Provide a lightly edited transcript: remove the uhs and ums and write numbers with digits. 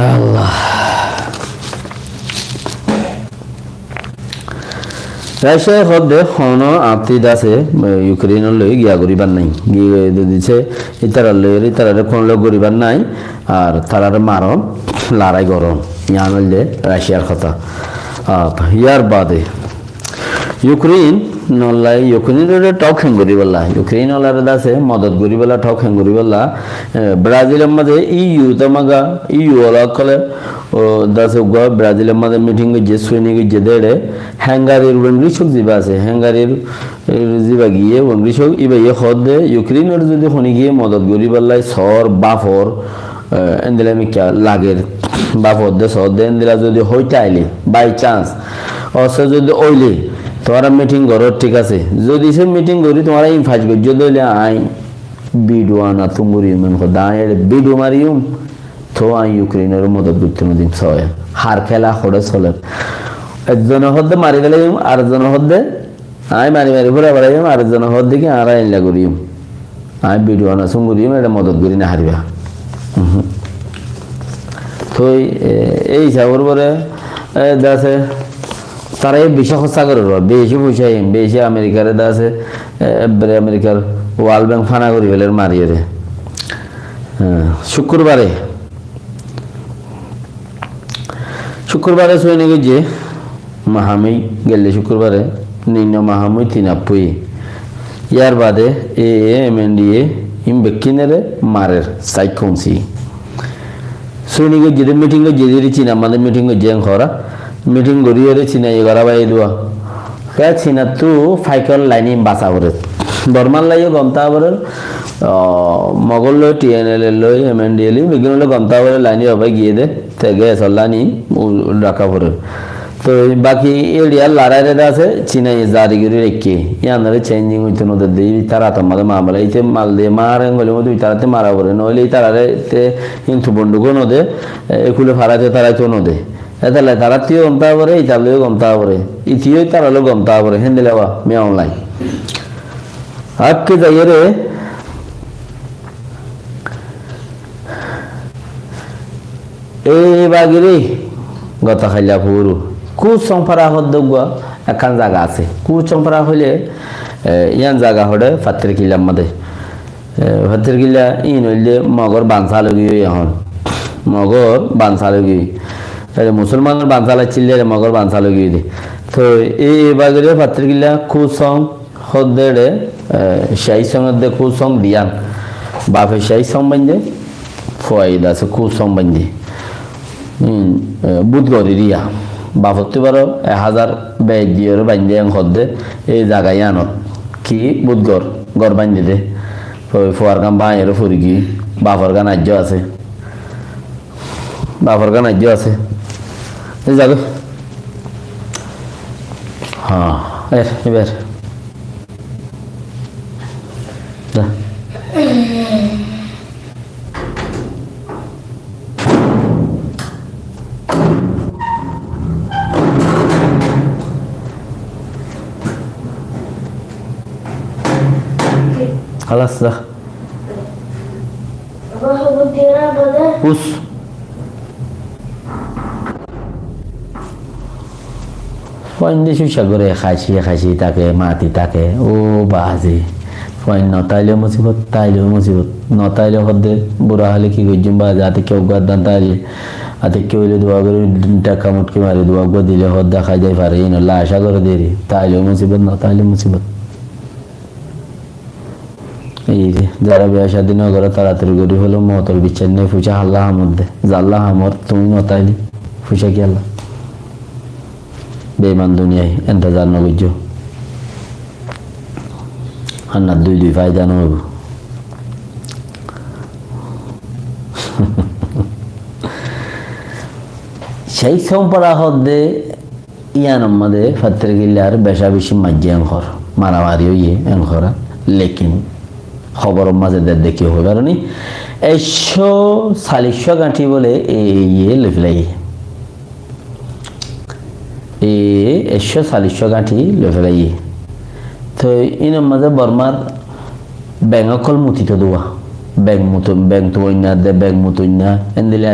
আল্লাহ Russia হদ্দে হন আপ্তিদ আছে ইউক্রেনের লই গিয়া গরিবার নাই গিয়ে দিছে ইতারারে কোন লোক গরিবার নাই আর তারারে মারো লড়াই গরম ইয়ান হইলে রাশিয়ার কথা ইয়ার বাদে ইউক্রেন নলাই ইউক্রেনের টক হেঙ্গরি বললা ইউক্রেন নলারে দাসে মদত গরি বলা টক হেঙ্গরি বললা ব্রাজিলের মধ্যে ইউ তমাগা ইউ ওলা কলে ও দাসে গো ব্রাজিলের মধ্যে মিটিং যে সৈনিক যে দেড়ে হ্যাঙ্গারির ওংরিশক জিবা আছে হ্যাঙ্গারির জিবা গিয়ে ওংরিশক ইবা ইয়ে হদে ইউক্রেনের যদি হনি গিয়ে মদত গরি বললাই সর বাফর এন্দিলা মিকা লাগের বাফর দে সর দে এন্দিলা যদি হইতে আইলে বাই চান্স অস যদি ওইলে তোমারা মিটিং করো ঠিক আছে যদি সে মিটিং করি তোমারা ইনফাজ করি যদি আই ভিডিও আনা তুমুরি মন খোদা ভিডিও মারিউম তো আই ইউক্রেনের মদত করতে দিন সয় হার খেলা হড়ে চলে একজন হদ্দে মারি গেলে আরেকজন হদ্দে আই মারি মারি ঘুরে বেড়াইম আরেকজন হদ্দে কি আর আইলা করিম আই ভিডিও আনা সুমুরিম এটা মদত করি না হারিবা তো এই হিসাবের পরে দাসে তারা এই বেশি খরচা করে বেশি পয়সা বেশি আমেরিকার আছে আমেরিকার ওয়ার্ল্ড ব্যাংক ফানা করি ফেলে মারিয়ে রে শুক্রবারে শুয়ে নাকি যে মাহামি গেলে শুক্রবারে নিম্ন মাহামি তিনাপুই ইয়ার বাদে MNDA ইম বেকিনেরে মারের সাইকনসি শুয়ে নাকি যে মিটিং যে চিনা আমাদের মিটিং যে খরা মিটিং গড়িয়ে চিনা এগারা বাই দোয়া কে চিনা তু ফাইকল লাইনি বাসা করে বর্মান লাইও গমতা বরে মগল লই TNL লই MNDA লই বিজ্ঞান লই গমতা বরে লাইনি হবে গিয়ে দে তেগে সল্লানি রাখা পরে তো বাকি এরিয়া লড়াইরে আছে চিনা জারিগিরি রেখে ইয়ানরে চেঞ্জিং হইতো নদে দেই তারা তো মালে মামলা ইতে মাল দে মারে গলে মধ্যে তারাতে মারা পরে নইলে তারারে তে কিন্তু বন্ধুক নদে একুলে ফারাতে তারাই তো নদে এতালে তারা তিও গমতা পরে ইতালিও গমতা পরে ইতিও তারালো গমতা পরে হেন্দেলেবা মে অনলাইন আজকে যাইয়ে রে এই বাগিরি গত খাইলা পুরু কুচম্পারা হদ্দগুয়া এখান জায়গা আছে কুচম্পারা হইলে ইয়ান জায়গা হলে ফাতের কিলার মধ্যে ফাতের কিলা ইন হইলে মগর বাঞ্চা লগি এখন মগর বাঞ্চা লগি মুসলমানের বাঞ্চা লাগছিল মগর বাঞ্চা লগি দে তো এই বাগিরে ফাতের কিলা কুচং হদ্দেড়ে সেই সঙ্গে কুচং দিয়ান বাপে সেই সম্বন্ধে ফয়দা আছে কুচং বান্ধে বুধগরি রিয়া বাপত্তি বারো 1000 ব্যাগ দিয়ে বান্ধে হদ্দে এই জায়গায় আনত কি বুধগর গড় বান্ধে দে ফোয়ার গান ভাইয়ের ফুরি কি বাপর গান আজ্য আছে বাপর গান আজ্য আছে এই যাবে হ্যাঁ এবার خلاص ده بص ফয়েন শু সাগরে খাইছি তাকে মাতি তাকে ও বাজে ফয়েন নতাইলেও মুসিবত তাইলেও মুসিবত নতাইলেও হদ্দে বুড়া হলে কি করছিম বা যাতে কেউ গাদ্দান তাইলে আতে কেউ হইলে দোয়া করে টাকা মুটকি মারি দোয়া করে দিলে হদ্দা খাই যাই পারে এই নলা আশা করে দেরি তাইলেও মুসিবত নতাইলেও মুসিবত এই যে যারা বিয়া শাদী না করে তাড়াতাড়ি গরিব হলো মতল বিচার নেই ফুচা আল্লাহ মধ্যে জাল্লাহ আমর তুমি নতাইলি ফুচা কি আল্লাহ বেমান দুনিয়ায় এন্তজার নবুজ হান্নার দুই ফায়দা নব সেই সম্পরা হদ্দে ইয়ান আমাদে ফাত্তের গিল্লার বেশা বেশি মাজ্জি এঙ্কর মারামারি হইয়ে এঙ্করা লেকিন খবর মাঝে দেখি হয়ে পারি 140 গাঁঠি বলে ইয়ে লেফলাই 140 গাঁঠি লেফলাই তো ইনার মাঝে বর্মার ব্যাংকল মুতিত দোয়া ব্যাংক তো দে ব্যাংক মুতইনা এন দিলে